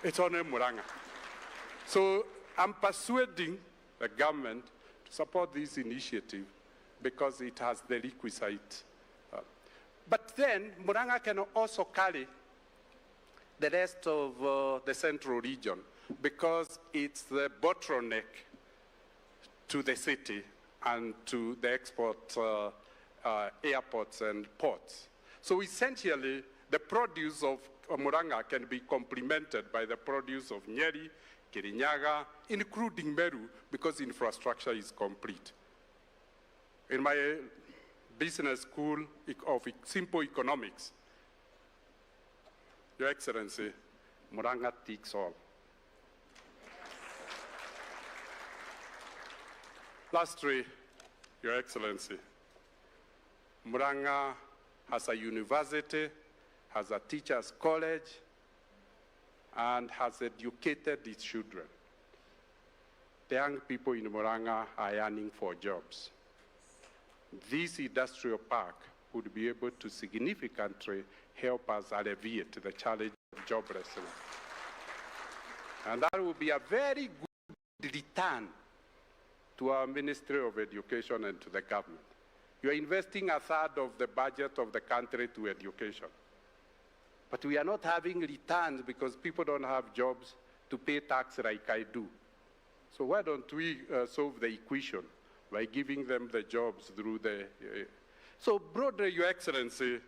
It's only Murang'a. So I'm persuading the government to support this initiative because it has the requisite. But then Murang'a can also carry the rest of the central region because it's the bottleneck to the city and to the export airports and ports. So essentially, the produce of Murang'a can be complemented by the produce of Nyeri, Kirinyaga, including Meru, because infrastructure is complete. In my business school of simple economics, Your Excellency, Murang'a ticks all. Lastly, Your Excellency, Murang'a has a university, has a teachers' college, and has educated its children. The young people in Murang'a are yearning for jobs. This industrial park would be able to significantly help us alleviate the challenge of joblessness. And that will be a very good return to our Ministry of Education and to the government. You are investing a third of the budget of the country to education. But we are not having returns because people don't have jobs to pay tax like I do. So why don't we solve the equation by giving them the jobs through the... So broadly, Your Excellency,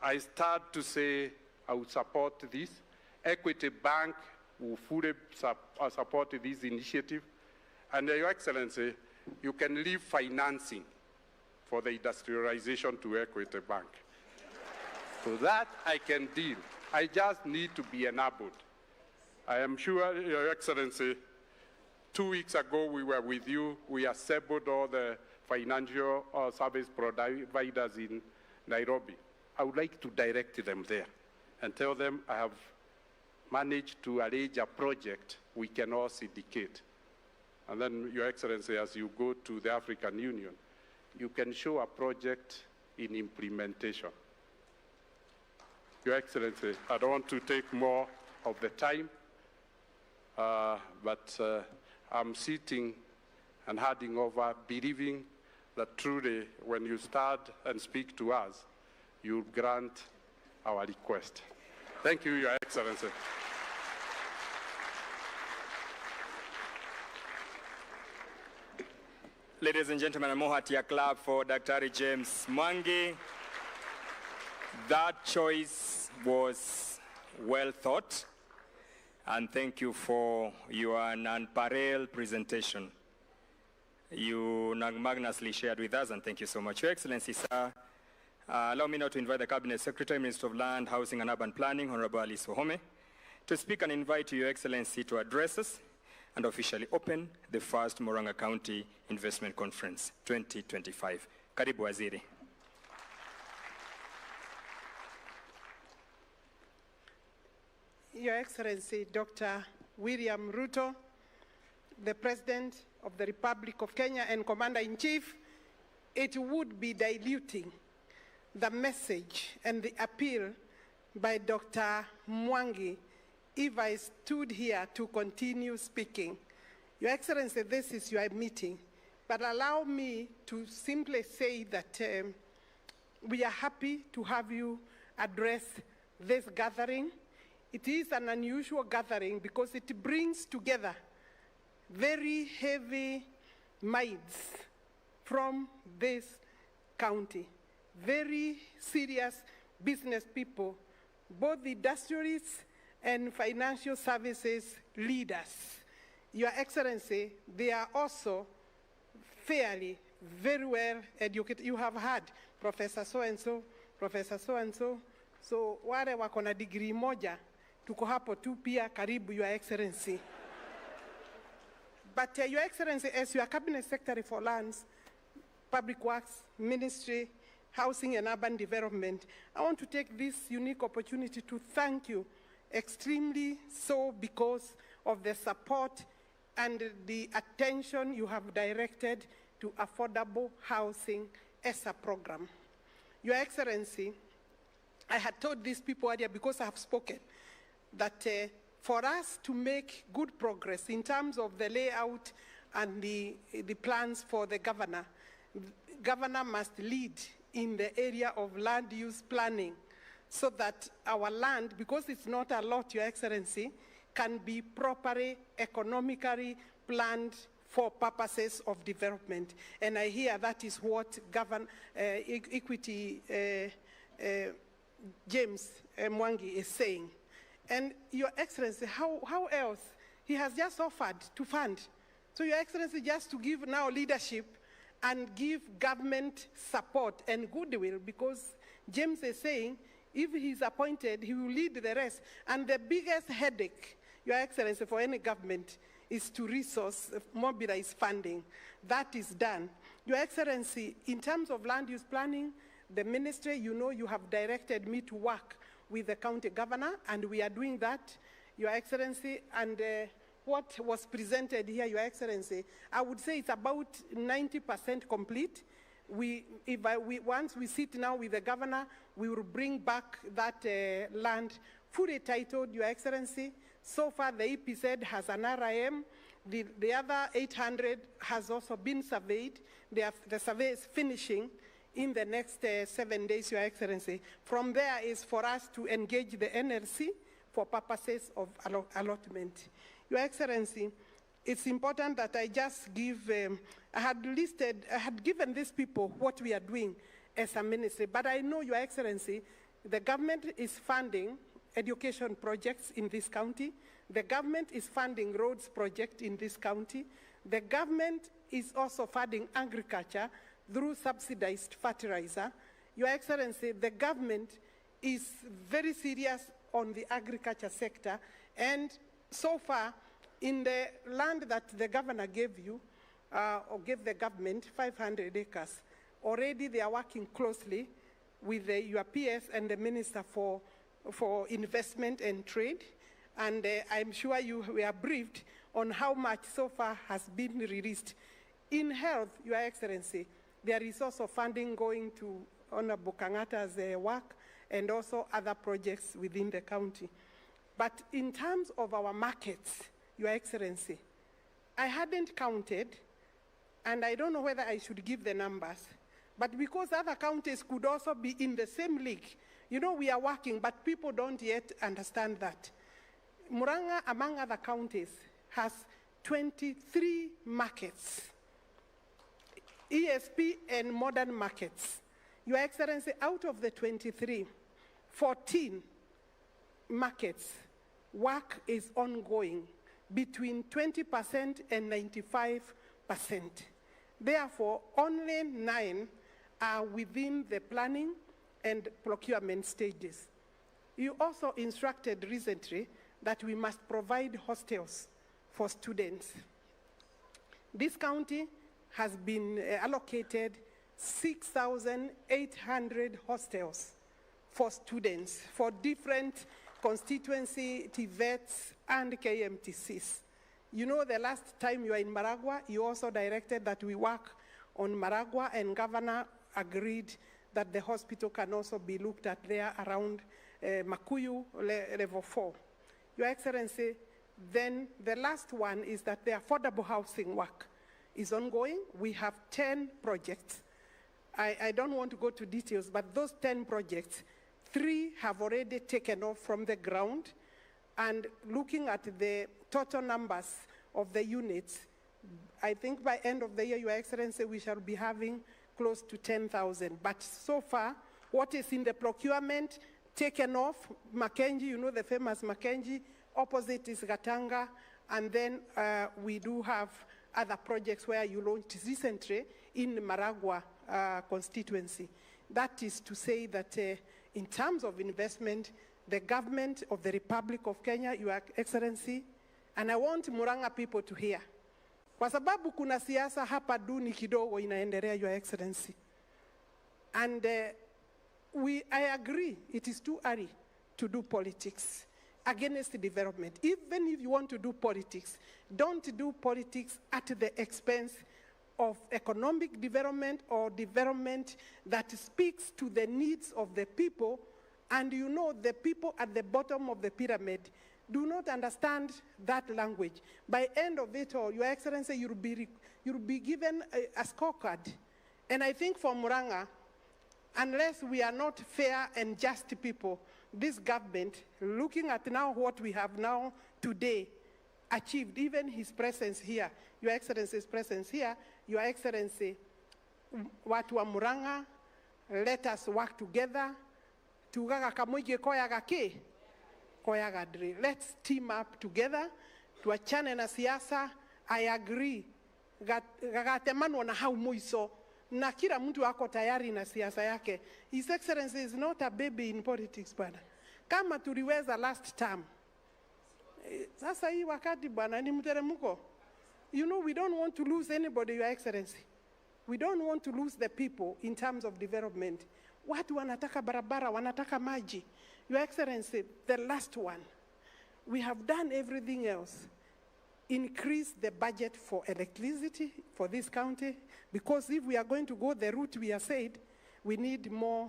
I start to say I would support this. Equity Bank will fully support this initiative. And Your Excellency, you can leave financing for the industrialization to Equity Bank. So that I can deal. I just need to be enabled. I am sure, Your Excellency, 2 weeks ago we were with you. We assembled all the financial service providers in Nairobi. I would like to direct them there and tell them I have managed to arrange a project we can all syndicate. And then, Your Excellency, as you go to the African Union, you can show a project in implementation. Your Excellency, I don't want to take more of the time, but I'm sitting and handing over, believing that truly when you start and speak to us, you grant our request. Thank you, Your Excellency. Ladies and gentlemen, a Mohatia clap for Dr. James Mwangi. That choice was well thought, and thank you for your non-parallel presentation. You magnously shared with us, and thank you so much. Your Excellency, sir, allow me now to invite the Cabinet Secretary, Minister of Land, Housing and Urban Planning, Honorable Alice Wahome, to speak and invite Your Excellency to address us and officially open the first Murang'a County Investment Conference 2025. Karibu Waziri. Your Excellency, Dr. William Ruto, the President of the Republic of Kenya and Commander-in-Chief, it would be diluting the message and the appeal by Dr. Mwangi if I stood here to continue speaking. Your Excellency, this is your meeting, but allow me to simply say that we are happy to have you address this gathering. It is an unusual gathering because it brings together very heavy minds from this county, very serious business people, both industrialists and financial services leaders. Your Excellency, they are also fairly, very well educated. You have had Professor so-and-so, Professor so-and-so, so wale wako na degree moja, tuko hapo tu pia karibu, Your Excellency. But Your Excellency, as your Cabinet Secretary for Lands, Public Works, Ministry, Housing and Urban Development, I want to take this unique opportunity to thank you extremely so because of the support and the attention you have directed to affordable housing as a program. Your Excellency, I had told these people earlier because I have spoken that for us to make good progress in terms of the layout and the plans for the governor, governor must lead in the area of land use planning so that our land, because it's not a lot, Your Excellency, can be properly, economically planned for purposes of development. And I hear that is what Equity James Mwangi is saying. And Your Excellency, how else? He has just offered to fund. So Your Excellency, just to give now leadership and give government support and goodwill, because James is saying if he's appointed, he will lead the rest. And the biggest headache, Your Excellency, for any government is to mobilize funding. That is done. Your Excellency, in terms of land use planning, the ministry, you know, you have directed me to work with the county governor, and we are doing that, Your Excellency. And what was presented here, Your Excellency, I would say it's about 90% complete. Once we sit now with the governor, we will bring back that land fully titled, Your Excellency. So far, the EPZ has an RIM. The other 800 has also been surveyed. The survey is finishing in the next 7 days, Your Excellency. From there is for us to engage the NLC for purposes of allotment. Your Excellency, it's important that I just give, I had given these people what we are doing as a ministry, but I know, Your Excellency, the government is funding education projects in this county. The government is funding roads project in this county. The government is also funding agriculture through subsidized fertilizer. Your Excellency, the government is very serious on the agriculture sector, and so far, in the land that the governor gave you, or gave the government, 500 acres, already they are working closely with your PS and the Minister for Investment and Trade, and I'm sure you were briefed on how much so far has been released. In health, Your Excellency, there is also funding going to Honorable Kangata's work and also other projects within the county. But in terms of our markets, Your Excellency, I hadn't counted, and I don't know whether I should give the numbers, but because other counties could also be in the same league, you know, we are working, but people don't yet understand that. Murang'a, among other counties, has 23 markets, ESP and modern markets. Your Excellency, out of the 23, 14 markets, work is ongoing between 20% and 95%. Therefore, only 9 are within the planning and procurement stages. You also instructed recently that we must provide hostels for students. This county has been allocated 6,800 hostels for students for different constituency, TVETs, and KMTCs. You know, the last time you were in Murang'a, you also directed that we work on Murang'a, and Governor agreed that the hospital can also be looked at there around Makuyu level 4. Your Excellency, then the last one is that the affordable housing work is ongoing. We have 10 projects. I don't want to go to details, but those 10 projects, 3 have already taken off from the ground, and looking at the total numbers of the units, I think by end of the year, Your Excellency, we shall be having close to 10,000. But so far, what is in the procurement taken off, Mackenzie, you know the famous Mackenzie, opposite is Gatanga, and then we do have other projects where you launched recently in Murang'a constituency. That is to say that in terms of investment, the government of the Republic of Kenya, Your Excellency, and I want Murang'a people to hear, kwa sababu kuna siasa hapa duni kidogo inaendelea, Your Excellency. And I agree, it is too early to do politics against development. Even if you want to do politics, don't do politics at the expense of economic development or development that speaks to the needs of the people. And you know, the people at the bottom of the pyramid, do not understand that language. By end of it all, Your Excellency, you'll be given a scorecard. And I think for Murang'a, unless we are not fair and just people, this government, looking at now what we have now today, achieved, even his presence here, Your Excellency's presence here, Your Excellency, watu wa Murang'a, let us work together. Tugaga kamoige koyaga ke, koyaga dre. Let's team up together. Tuachane na siasa. I agree. Gagatemanwa na hau muiso. Na kila mtu ako tayari na siasa yake. His Excellency is not a baby in politics, bwana. Kama tuliweza last term. Sasa hii wakati bwana ni mteremko. You know, we don't want to lose anybody, Your Excellency. We don't want to lose the people in terms of development. Watu wanataka barabara, wanataka maji. Your Excellency, the last one. We have done everything else. Increase the budget for electricity for this county, because if we are going to go the route we have said, we need more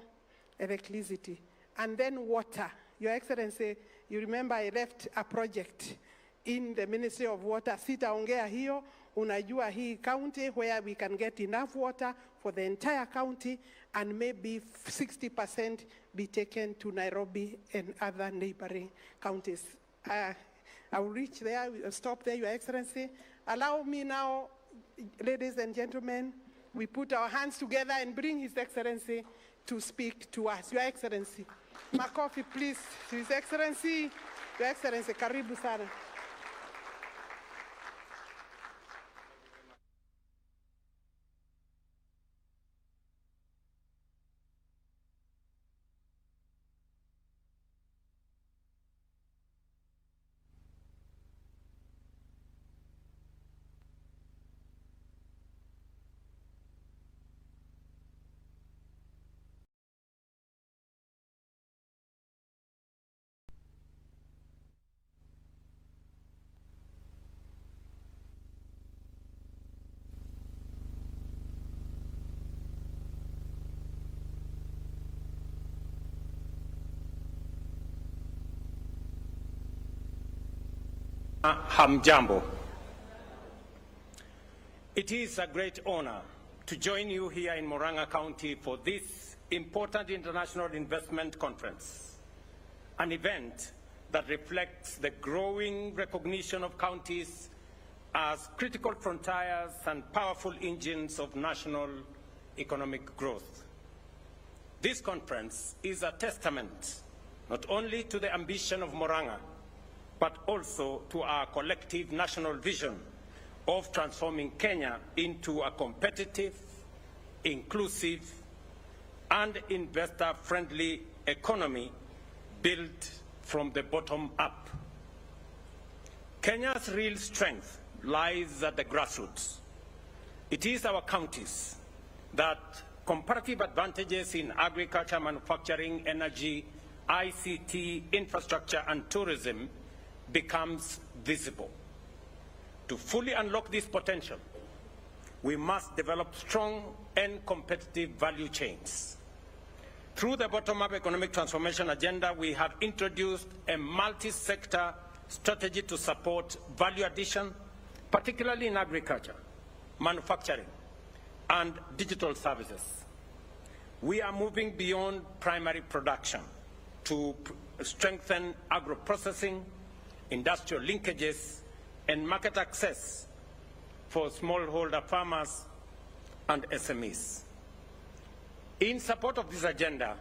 electricity. And then water. Your Excellency, you remember I left a project in the Ministry of Water. Sitaongea hiyo, unajua hii county where we can get enough water for the entire county, and maybe 60% be taken to Nairobi and other neighboring counties. I will reach there, I'll stop there, Your Excellency. Allow me now, ladies and gentlemen, we put our hands together and bring His Excellency to speak to us. Your Excellency, makofi please, His Excellency, Your Excellency, karibu sana. Hamjambo. It is a great honor to join you here in Murang'a County for this important international investment conference, an event that reflects the growing recognition of counties as critical frontiers and powerful engines of national economic growth. This conference is a testament not only to the ambition of Murang'a, but also to our collective national vision of transforming Kenya into a competitive, inclusive, and investor-friendly economy built from the bottom up. Kenya's real strength lies at the grassroots. It is our counties that comparative advantages in agriculture, manufacturing, energy, ICT, infrastructure, and tourism becomes visible. To fully unlock this potential, we must develop strong and competitive value chains. Through the bottom-up economic transformation agenda, we have introduced a multi-sector strategy to support value addition, particularly in agriculture, manufacturing, and digital services. We are moving beyond primary production to strengthen agro-processing, industrial linkages, and market access for smallholder farmers and SMEs. In support of this agenda,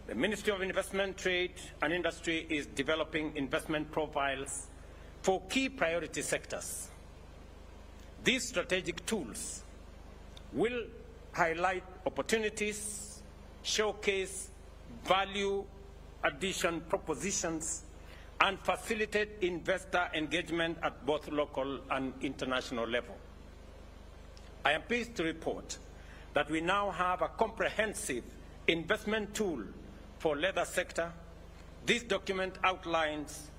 the Ministry of Investment, Trade and Industry is developing investment profiles for key priority sectors. These strategic tools will highlight opportunities, showcase value addition propositions, and facilitate investor engagement at both local and international level. I am pleased to report that we now have a comprehensive investment tool for leather sector. This document outlines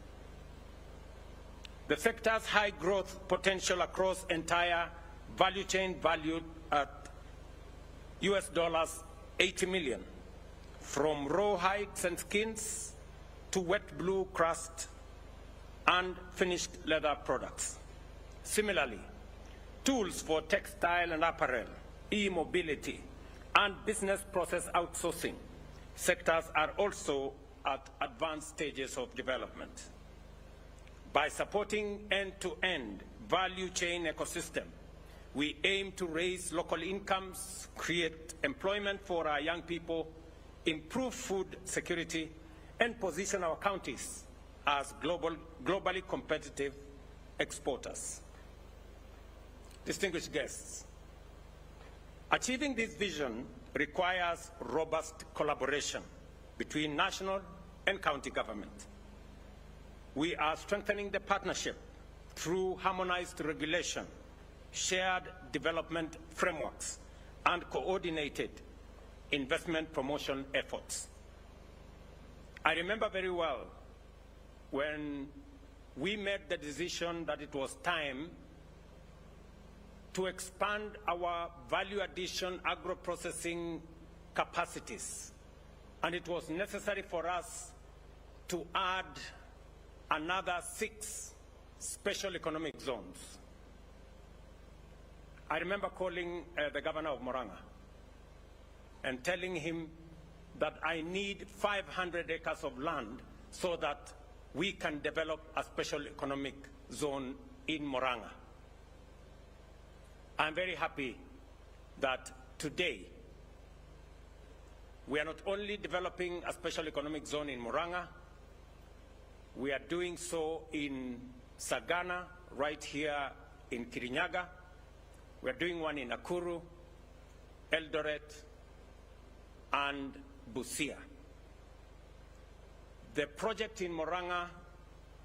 the sector's high growth potential across entire value chain valued at US$ 80 million, from raw hides and skins to wet blue crust and finished leather products. Similarly, tools for textile and apparel, e-mobility, and business process outsourcing sectors are also at advanced stages of development. By supporting end-to-end value chain ecosystem, we aim to raise local incomes, create employment for our young people, improve food security, and position our counties as globally competitive exporters. Distinguished guests, achieving this vision requires robust collaboration between national and county government. We are strengthening the partnership through harmonized regulation, shared development frameworks, and coordinated investment promotion efforts. I remember very well when we made the decision that it was time to expand our value addition agro-processing capacities. And it was necessary for us to add another 6 special economic zones. I remember calling the governor of Murang'a and telling him that I need 500 acres of land so that we can develop a special economic zone in Murang'a. I'm very happy that today we are not only developing a special economic zone in Murang'a, we are doing so in Sagana, right here in Kirinyaga. We are doing one in Nakuru, Eldoret, and Busia. The project in Murang'a,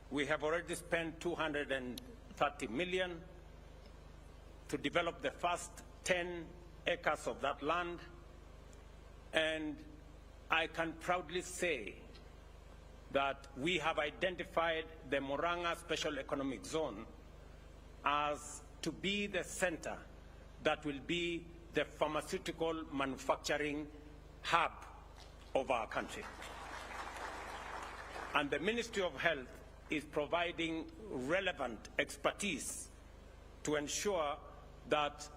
we have already spent 230 million to develop the first 10 acres of that land. And I can proudly say that we have identified the Murang'a Special Economic Zone as to be the center that will be the pharmaceutical manufacturing hub of our country. And the Ministry of Health is providing relevant expertise to ensure that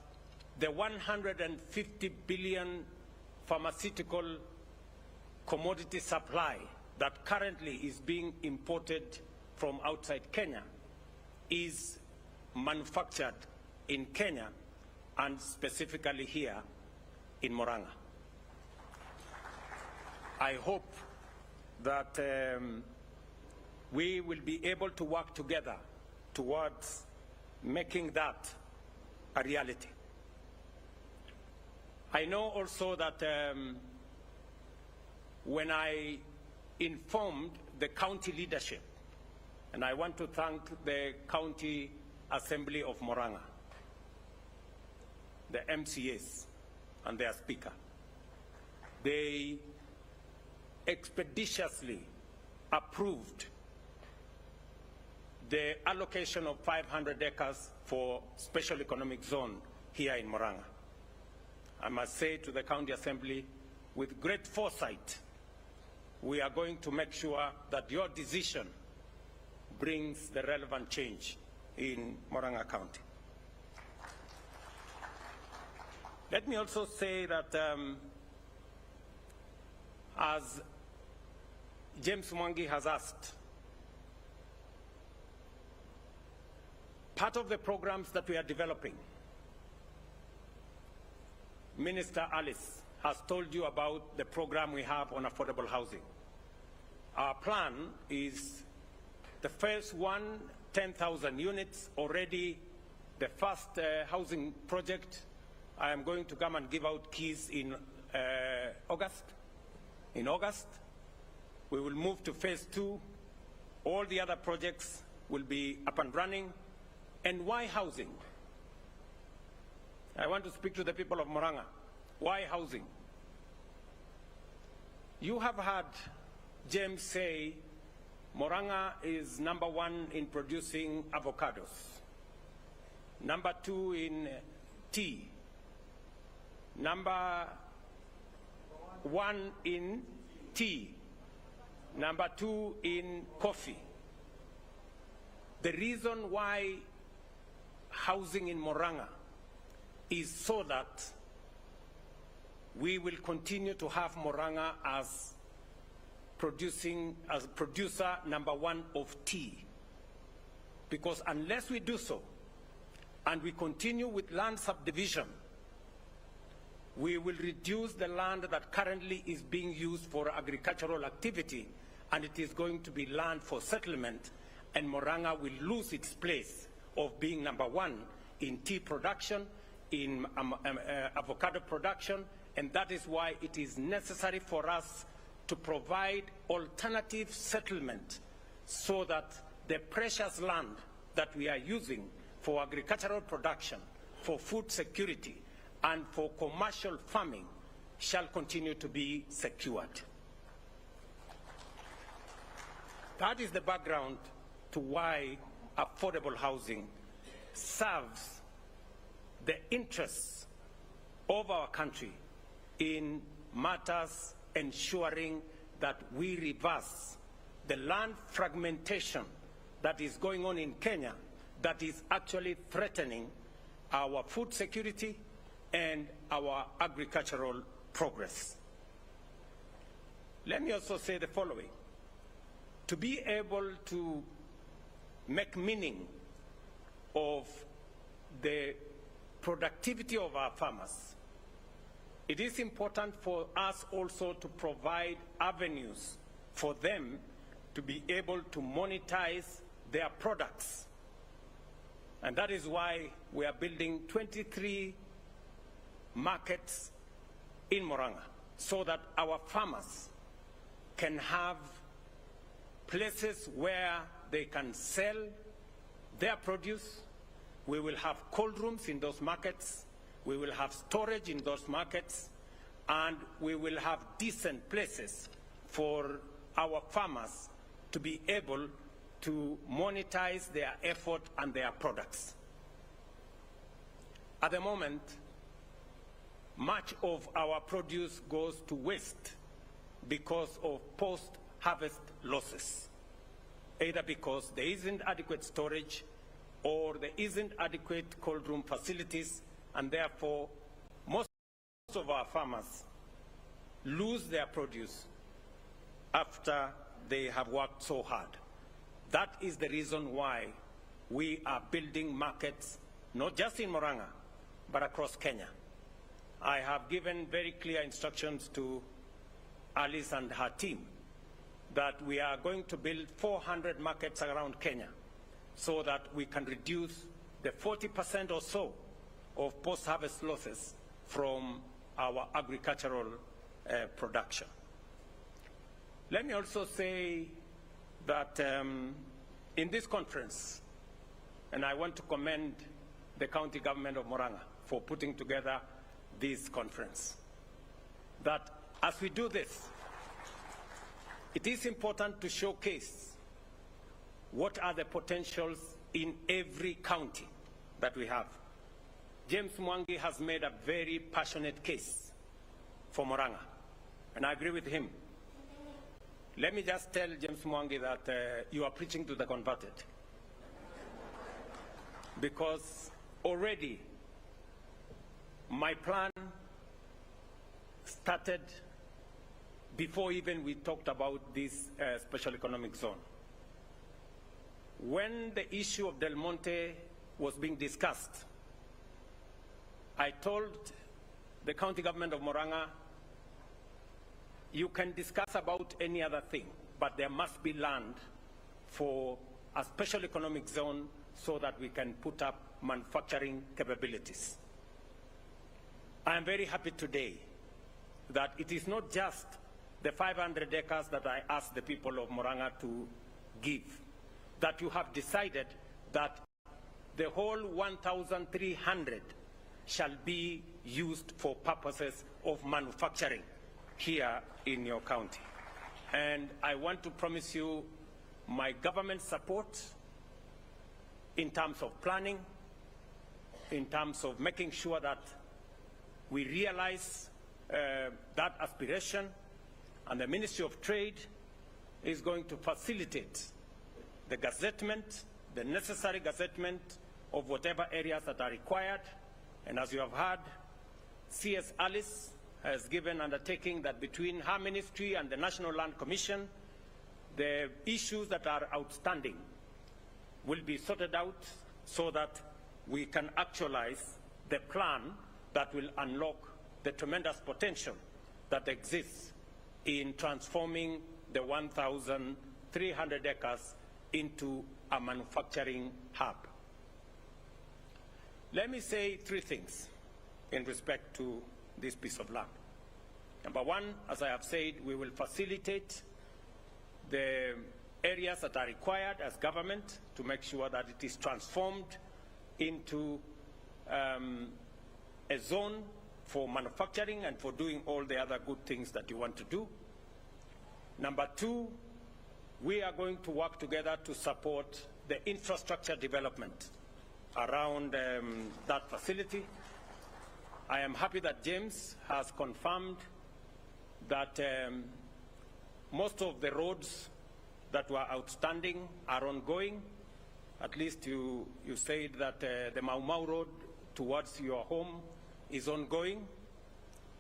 the 150 billion pharmaceutical commodity supply that currently is being imported from outside Kenya is manufactured in Kenya and specifically here in Murang'a. I hope that we will be able to work together towards making that a reality. I know also that when I informed the county leadership, and I want to thank the County Assembly of Murang'a, the MCAs and their speaker, they expeditiously approved the allocation of 500 acres for special economic zone here in Murang'a. I must say to the County Assembly, with great foresight, we are going to make sure that your decision brings the relevant change in Murang'a County. Let me also say that as James Mwangi has asked, part of the programs that we are developing, Minister Alice has told you about the program we have on affordable housing. Our plan is the first one, 10,000 units, already the first housing project. I am going to come and give out keys in August. In August, we will move to phase 2. All the other projects will be up and running. And why housing? I want to speak to the people of Murang'a. Why housing? You have heard James say Murang'a is #1 in producing avocados, #2 in tea, #1 in tea, #2 in coffee, The reason why housing in Murang'a is so that we will continue to have Murang'a as producer number one of tea. Because unless we do so, and we continue with land subdivision, we will reduce the land that currently is being used for agricultural activity, and it is going to be land for settlement, and Murang'a will lose its place of being number one in tea production, in avocado production, and that is why it is necessary for us to provide alternative settlement so that the precious land that we are using for agricultural production, for food security, and for commercial farming shall continue to be secured. That is the background to why affordable housing serves the interests of our country in matters ensuring that we reverse the land fragmentation that is going on in Kenya that is actually threatening our food security and our agricultural progress. Let me also say the following. To be able to make meaning of the productivity of our farmers, it is important for us also to provide avenues for them to be able to monetize their products. And that is why we are building 23 markets in Murang'a, so that our farmers can have places where they can sell their produce. We will have cold rooms in those markets. We will have storage in those markets, and we will have decent places for our farmers to be able to monetize their effort and their products. At the moment, much of our produce goes to waste because of post-harvest losses, either because there isn't adequate storage or there isn't adequate cold room facilities, and therefore most of our farmers lose their produce after they have worked so hard. That is the reason why we are building markets, not just in Murang'a, but across Kenya. I have given very clear instructions to Alice and her team that we are going to build 400 markets around Kenya so that we can reduce the 40% or so of post-harvest losses from our agricultural production. Let me also say that in this conference, and I want to commend the county government of Murang'a for putting together this conference, that as we do this, it is important to showcase what are the potentials in every county that we have. James Mwangi has made a very passionate case for Murang'a, and I agree with him. Let me just tell James Mwangi that you are preaching to the converted. Because already my plan started before even we talked about this special economic zone. When the issue of Del Monte was being discussed, I told the county government of Murang'a, you can discuss about any other thing, but there must be land for a special economic zone so that we can put up manufacturing capabilities. I am very happy today that it is not just the 500 acres that I asked the people of Murang'a to give, that you have decided that the whole 1,300 shall be used for purposes of manufacturing here in your county. And I want to promise you my government support in terms of planning, in terms of making sure that we realize that aspiration, and the Ministry of Trade is going to facilitate the gazettement, the necessary gazettement of whatever areas that are required. And as you have heard, CS Alice has given undertaking that between her ministry and the National Land Commission, the issues that are outstanding will be sorted out so that we can actualize the plan that will unlock the tremendous potential that exists in transforming the 1,300 acres into a manufacturing hub. Let me say three things in respect to this piece of land. Number one, as I have said, we will facilitate the areas that are required as government to make sure that it is transformed into a zone for manufacturing and for doing all the other good things that you want to do. Number two, we are going to work together to support the infrastructure development around that facility. I am happy that James has confirmed that most of the roads that were outstanding are ongoing. At least you said that the Mau Mau Road towards your home is ongoing.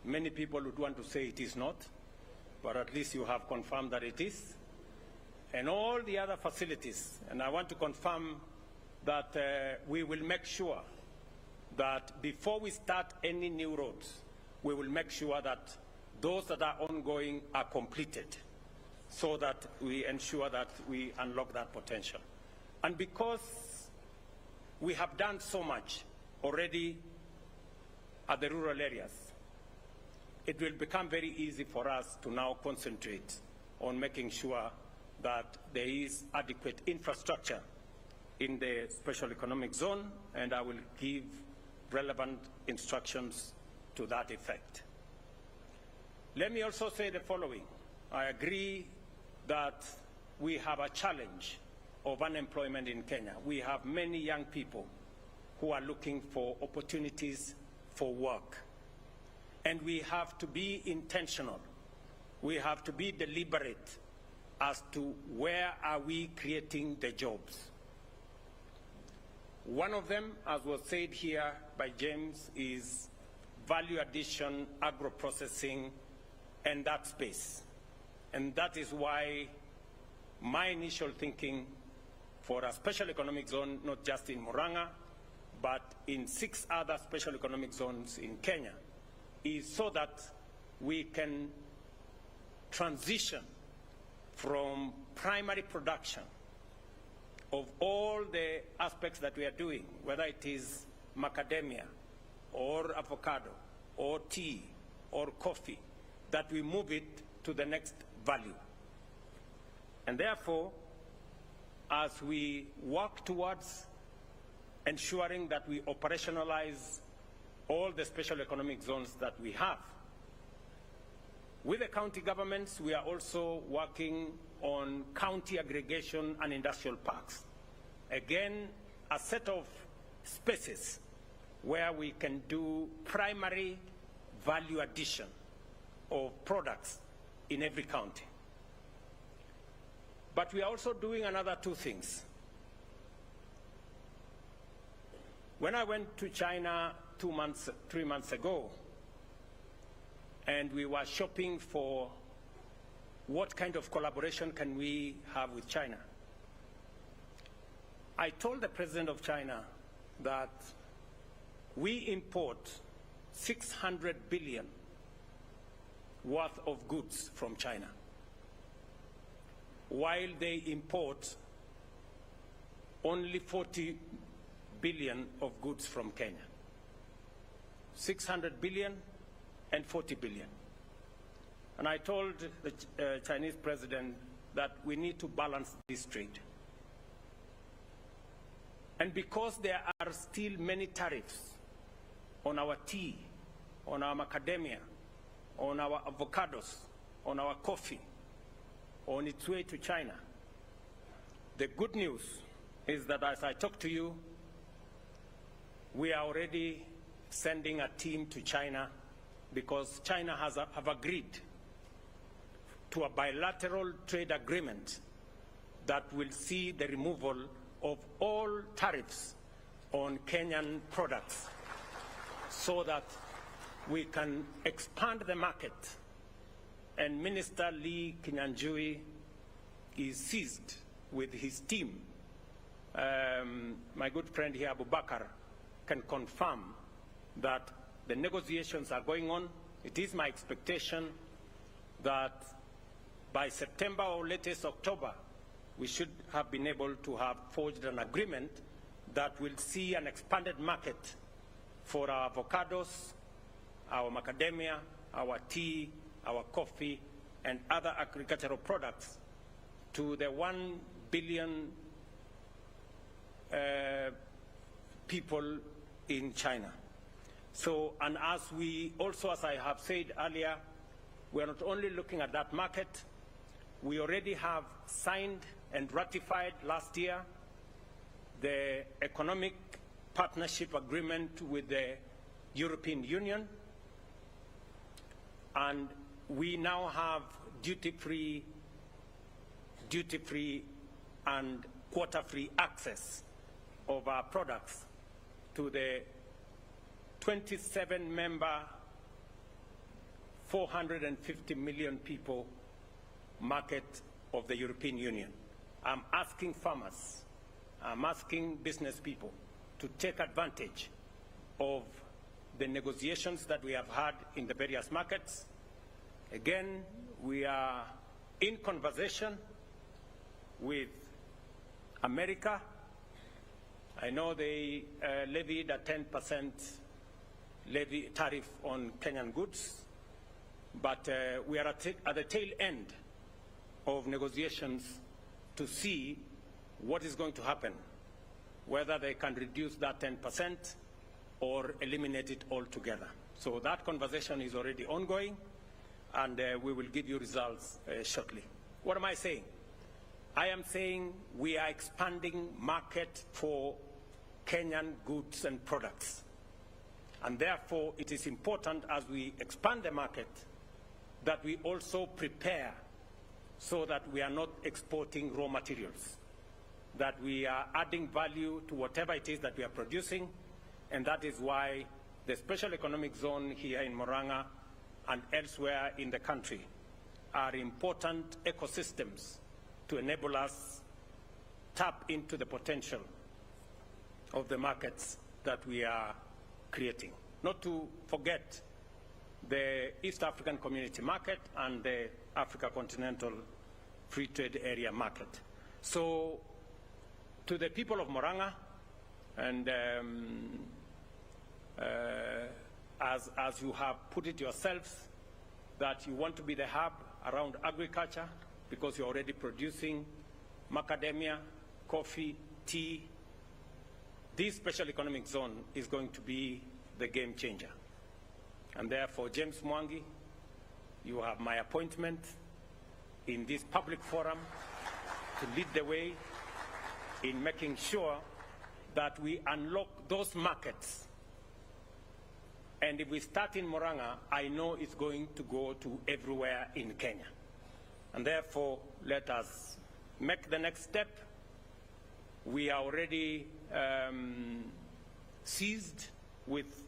Many people would want to say it is not, but at least you have confirmed that it is. And all the other facilities, and I want to confirm that we will make sure that before we start any new roads, we will make sure that those that are ongoing are completed so that we ensure that we unlock that potential. And because we have done so much already at the rural areas, it will become very easy for us to now concentrate on making sure that there is adequate infrastructure in the special economic zone, and I will give relevant instructions to that effect. Let me also say the following. I agree that we have a challenge of unemployment in Kenya. We have many young people who are looking for opportunities for work. And we have to be intentional. We have to be deliberate as to where are we creating the jobs. One of them, as was said here by James, is value addition, agro-processing, and that space. And that is why my initial thinking for a special economic zone, not just in Murang'a, but in 6 other special economic zones in Kenya, is so that we can transition from primary production of all the aspects that we are doing, whether it is macadamia or avocado or tea or coffee, that we move it to the next value. And therefore, as we work towards ensuring that we operationalize all the special economic zones that we have, with the county governments, we are also working on county aggregation and industrial parks. Again, a set of spaces where we can do primary value addition of products in every county. But we are also doing another 2 things. When I went to China 3 months ago, and we were shopping for what kind of collaboration can we have with China, I told the president of China that we import 600 billion worth of goods from China, while they import only 40 billion of goods from Kenya. 600 billion and 40 billion. And I told the Chinese president that we need to balance this trade. And because there are still many tariffs on our tea, on our macadamia, on our avocados, on our coffee, on its way to China, the good news is that as I talk to you, we are already sending a team to China because China have agreed to a bilateral trade agreement that will see the removal of all tariffs on Kenyan products so that we can expand the market. And Minister Lee Kinyanjui is seized with his team. My good friend here, Abu Bakar, can confirm that the negotiations are going on. It is my expectation that by September or latest October, we should have been able to have forged an agreement that will see an expanded market for our avocados, our macadamia, our tea, our coffee, and other agricultural products to the 1 billion people in China. So, and as we also, as I have said earlier, we are not only looking at that market, we already have signed and ratified last year the economic partnership agreement with the European Union, and we now have duty-free and quota-free access of our products to the 27-member, 450 million people market of the European Union. I'm asking farmers, I'm asking business people to take advantage of the negotiations that we have had in the various markets. Again, we are in conversation with America. I know they levied a 10% levy tariff on Kenyan goods, but we are at the tail end of negotiations to see what is going to happen, whether they can reduce that 10% or eliminate it altogether. So that conversation is already ongoing, and we will give you results shortly. What am I saying? I am saying we are expanding market for Kenyan goods and products. And therefore, it is important as we expand the market that we also prepare so that we are not exporting raw materials, that we are adding value to whatever it is that we are producing, and that is why the special economic zone here in Murang'a and elsewhere in the country are important ecosystems to enable us tap into the potential of the markets that we are creating. Not to forget the East African Community Market and the Africa Continental Free Trade Area Market. So, to the people of Murang'a, and as you have put it yourselves, that you want to be the hub around agriculture because you're already producing macadamia, coffee, tea. This special economic zone is going to be the game changer. And therefore, James Mwangi, you have my appointment in this public forum to lead the way in making sure that we unlock those markets. And if we start in Murang'a, I know it's going to go to everywhere in Kenya. And therefore, let us make the next step. We are already seized with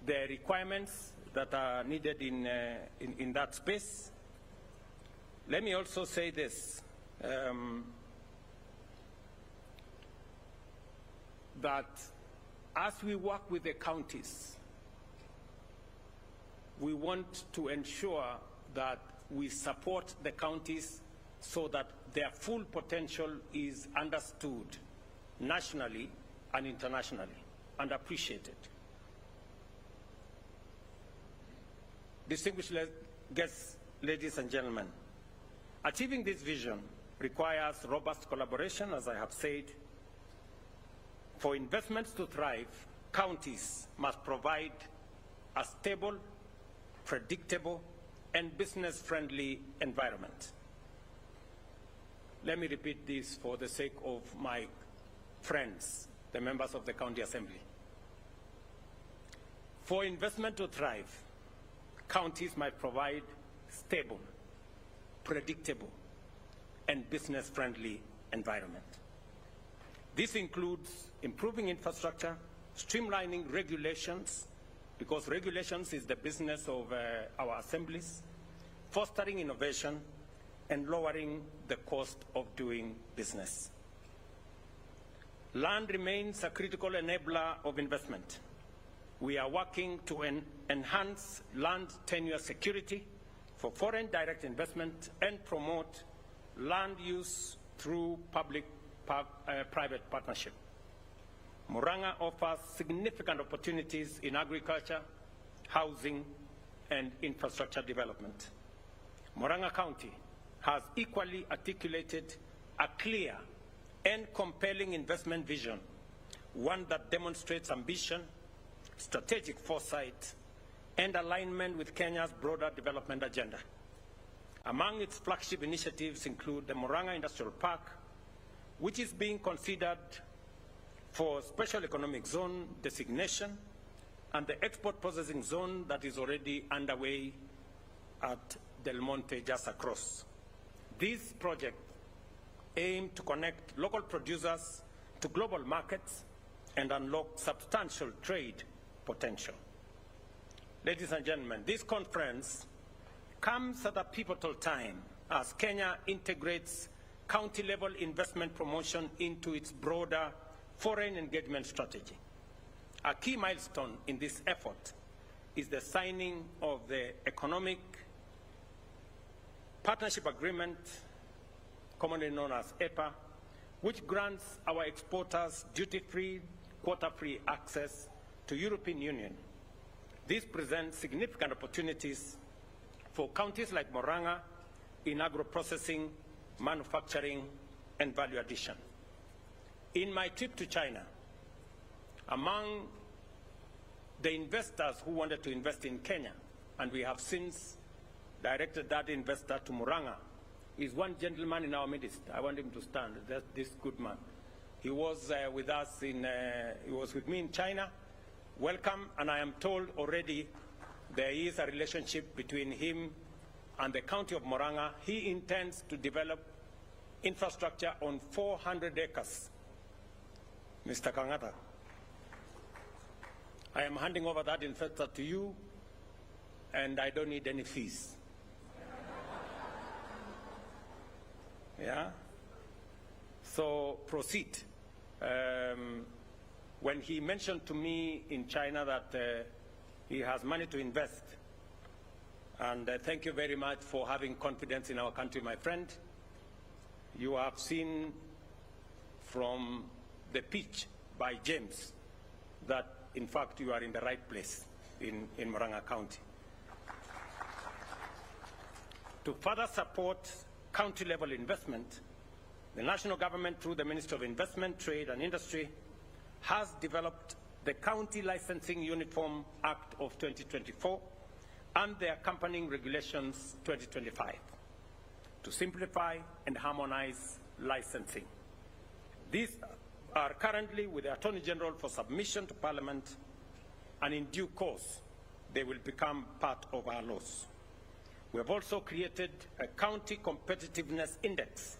the requirements that are needed in that space. Let me also say this, that as we work with the counties, we want to ensure that we support the counties so that their full potential is understood nationally and internationally and appreciated. Distinguished guests, ladies and gentlemen, achieving this vision requires robust collaboration, as I have said. For investments to thrive, counties must provide a stable, predictable, and business-friendly environment. Let me repeat this for the sake of my friends, the members of the County Assembly. For investment to thrive, counties must provide stable, predictable, and business-friendly environment. This includes improving infrastructure, streamlining regulations, because regulations is the business of our assemblies, fostering innovation, and lowering the cost of doing business. Land remains a critical enabler of investment. We are working to enhance land tenure security for foreign direct investment and promote land use through public-private partnership. Murang'a offers significant opportunities in agriculture, housing, and infrastructure development. Murang'a County has equally articulated a clear and compelling investment vision, one that demonstrates ambition, strategic foresight, and alignment with Kenya's broader development agenda. Among its flagship initiatives include the Murang'a Industrial Park, which is being considered for Special Economic Zone designation, and the Export Processing Zone that is already underway at Del Monte just across. These projects aim to connect local producers to global markets and unlock substantial trade potential. Ladies and gentlemen, this conference comes at a pivotal time as Kenya integrates county-level investment promotion into its broader foreign engagement strategy. A key milestone in this effort is the signing of the Economic Partnership Agreement, commonly known as EPA, which grants our exporters duty-free, quota-free access to European Union. This presents significant opportunities for counties like Murang'a in agro-processing, manufacturing, and value addition. In my trip to China, among the investors who wanted to invest in Kenya, and we have since directed that investor to Murang'a, is one gentleman in our midst. I want him to stand. That's this good man. He was with us he was with me in China. Welcome, and I am told already there is a relationship between him and the county of Murang'a. He intends to develop infrastructure on 400 acres. Mr. Kangata, I am handing over that investor to you, and I don't need any fees. Yeah? So proceed. When he mentioned to me in China that he has money to invest, and thank you very much for having confidence in our country, my friend. You have seen from the pitch by James that, in fact, you are in the right place in Murang'a County. To further support county-level investment, the national government, through the Ministry of Investment, Trade and Industry, has developed the County Licensing Uniform Act of 2024 and the accompanying regulations 2025 to simplify and harmonize licensing. These are currently with the Attorney General for submission to Parliament, and in due course they will become part of our laws. We have also created a County Competitiveness Index,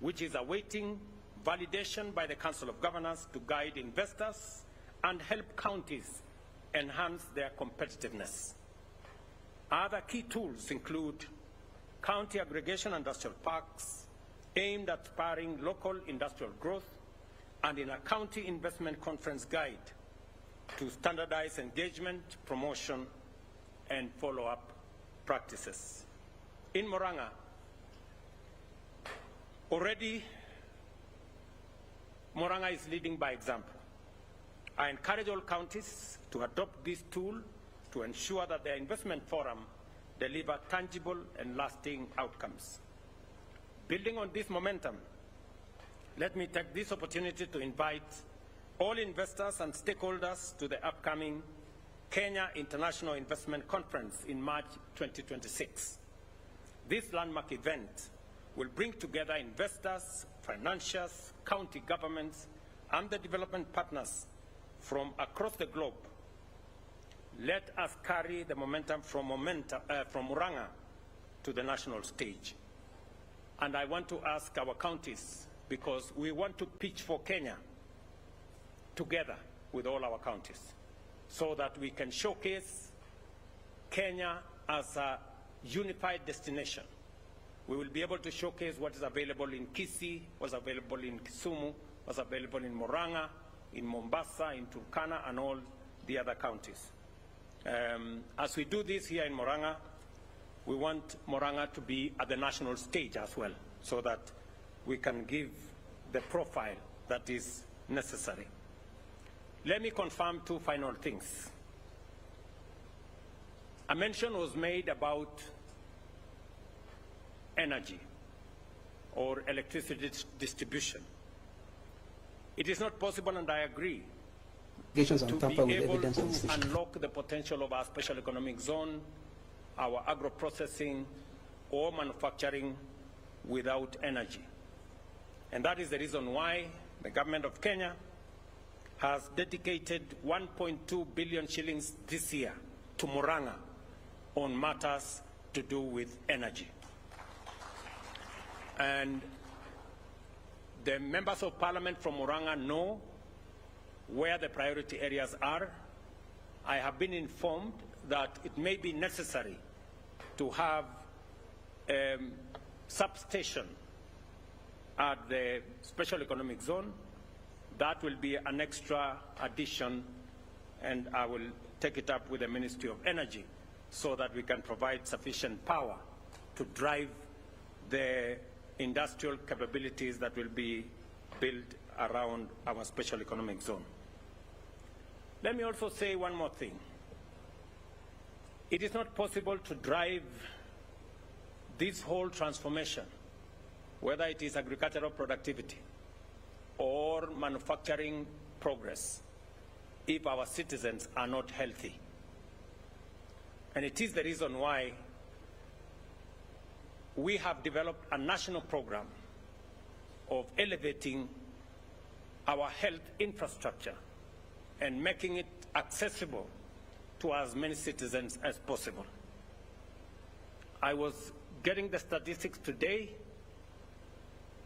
which is awaiting validation by the Council of Governors to guide investors and help counties enhance their competitiveness. Other key tools include county aggregation industrial parks aimed at spurring local industrial growth, and in a county investment conference guide to standardize engagement, promotion, and follow-up practices. In Murang'a, already Murang'a is leading by example. I encourage all counties to adopt this tool to ensure that their investment forum deliver tangible and lasting outcomes. Building on this momentum, let me take this opportunity to invite all investors and stakeholders to the upcoming Kenya International Investment Conference in March 2026. This landmark event will bring together investors, financiers, county governments, and the development partners from across the globe. Let us carry the momentum from Murang'a to the national stage. And I want to ask our counties, because we want to pitch for Kenya together with all our counties so that we can showcase Kenya as a unified destination. We will be able to showcase what is available in Kisii, what's available in Kisumu, what's available in Murang'a, in Mombasa, in Turkana, and all the other counties. As we do this here in Murang'a, we want Murang'a to be at the national stage as well, so that we can give the profile that is necessary. Let me confirm two final things. A mention was made about energy or electricity distribution. It is not possible, and I agree, to be able to unlock the potential of our special economic zone, our agro-processing or manufacturing without energy. And that is the reason why the government of Kenya has dedicated 1.2 billion shillings this year to Murang'a on matters to do with energy. And the members of parliament from Murang'a know where the priority areas are. I have been informed that it may be necessary to have a substation at the special economic zone. That will be an extra addition, and I will take it up with the Ministry of Energy so that we can provide sufficient power to drive the industrial capabilities that will be built around our special economic zone. Let me also say one more thing. It is not possible to drive this whole transformation, whether it is agricultural productivity or manufacturing progress, if our citizens are not healthy. And it is the reason why we have developed a national program of elevating our health infrastructure and making it accessible to as many citizens as possible. I was getting the statistics today,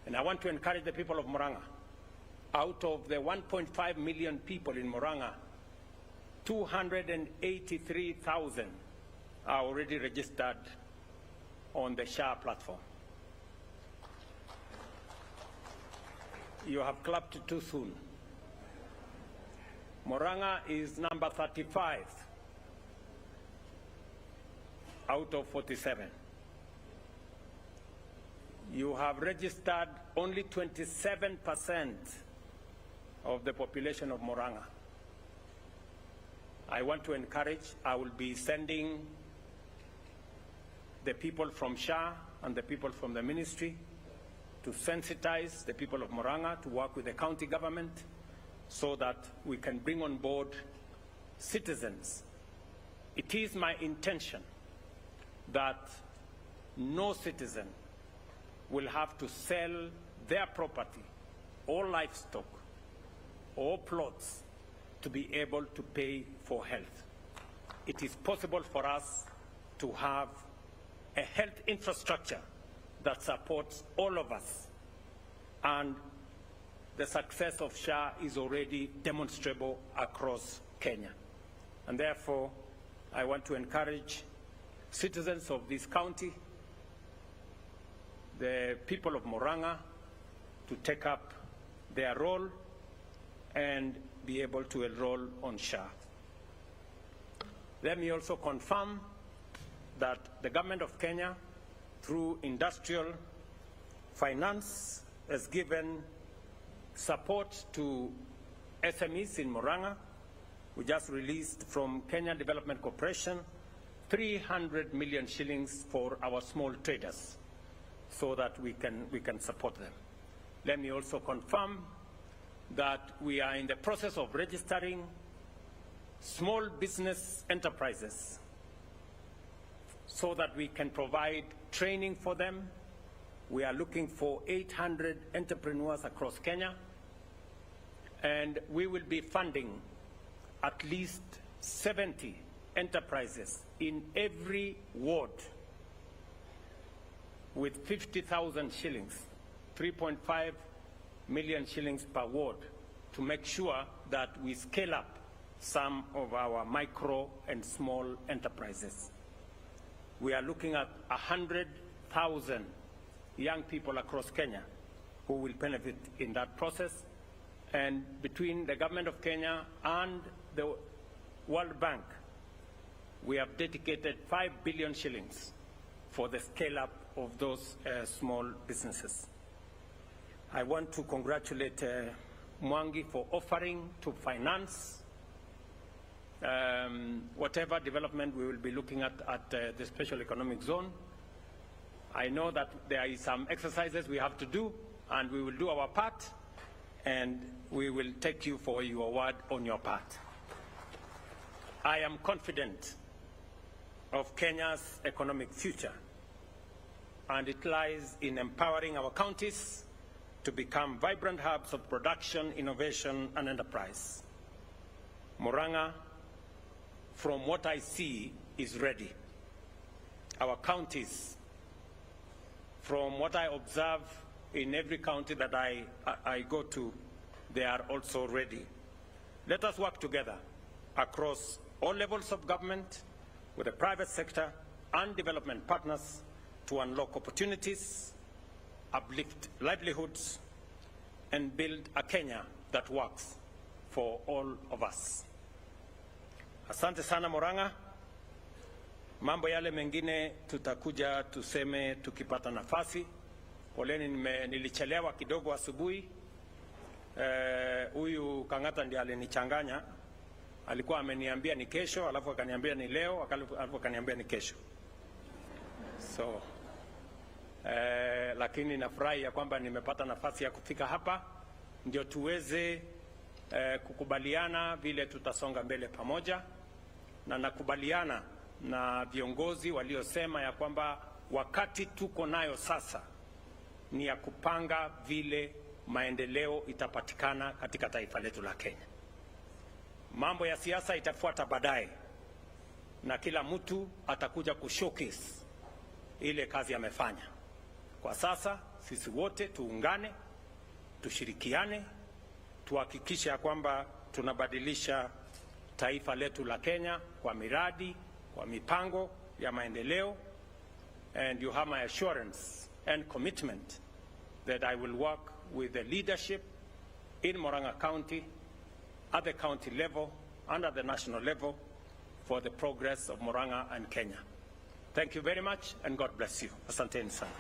and I want to encourage the people of Murang'a. Out of the 1.5 million people in Murang'a, 283,000 are already registered on the SHA platform. You have clapped too soon. Murang'a is number 35 out of 47. You have registered only 27% of the population of Murang'a. I want to encourage, I will be sending the people from SHA and the people from the ministry to sensitize the people of Murang'a to work with the county government so that we can bring on board citizens. It is my intention that no citizen will have to sell their property or livestock or plots to be able to pay for health. It is possible for us to have a health infrastructure that supports all of us, and the success of SHA is already demonstrable across Kenya. And therefore, I want to encourage citizens of this county, the people of Murang'a, to take up their role and be able to enroll on SHA. Let me also confirm that the government of Kenya, through industrial finance, has given support to SMEs in Murang'a. We just released from Kenya Development Corporation 300 million shillings for our small traders so that we can support them. Let me also confirm that we are in the process of registering small business enterprises so that we can provide training for them. We are looking for 800 entrepreneurs across Kenya, and we will be funding at least 70 enterprises in every ward with 50,000 shillings, 3.5 million shillings per ward to make sure that we scale up some of our micro and small enterprises. We are looking at 100,000 young people across Kenya who will benefit in that process. And between the government of Kenya and the World Bank, we have dedicated 5 billion shillings for the scale-up of those small businesses. I want to congratulate Mwangi for offering to finance whatever development we will be looking at the special economic zone. I know that there are some exercises we have to do, and we will do our part, and we will take you for your word on your part. I am confident of Kenya's economic future, and it lies in empowering our counties to become vibrant hubs of production, innovation, and enterprise. Murang'a, from what I see, is ready. Our counties, from what I observe in every county that I go to, they are also ready. Let us work together across all levels of government, with the private sector and development partners, to unlock opportunities, uplift livelihoods, and build a Kenya that works for all of us. Asante sana Murang'a. Mambo yale mengine tutakuja tuseme tukipata nafasi. Poleni nilichelewa kidogo asubuhi. Huyu Kang'ata ndiye alinichanganya. Alikuwa ameniambia ni kesho, alafu akaniambia ni leo, alafu akaniambia ni kesho. So lakini nafurahi ya kwamba nimepata nafasi ya kufika hapa ndio tuweze kukubaliana vile tutasonga mbele pamoja, na nakubaliana na viongozi waliosema ya kwamba wakati tuko nayo sasa ni ya kupanga vile maendeleo itapatikana katika taifa letu la Kenya. Mambo ya siasa itafuata baadaye, na kila mtu atakuja kushowcase ile kazi amefanya. Kwa sasa sisi wote tuungane, tushirikiane, tuhakikishe ya kwamba tunabadilisha taifa letu la Kenya kwa miradi, kwa mipango ya maendeleo. And you have my assurance and commitment that I will work with the leadership in Murang'a County, at the county level and at the national level, for the progress of Murang'a and Kenya. Thank you very much, and God bless you. Asanteni sana.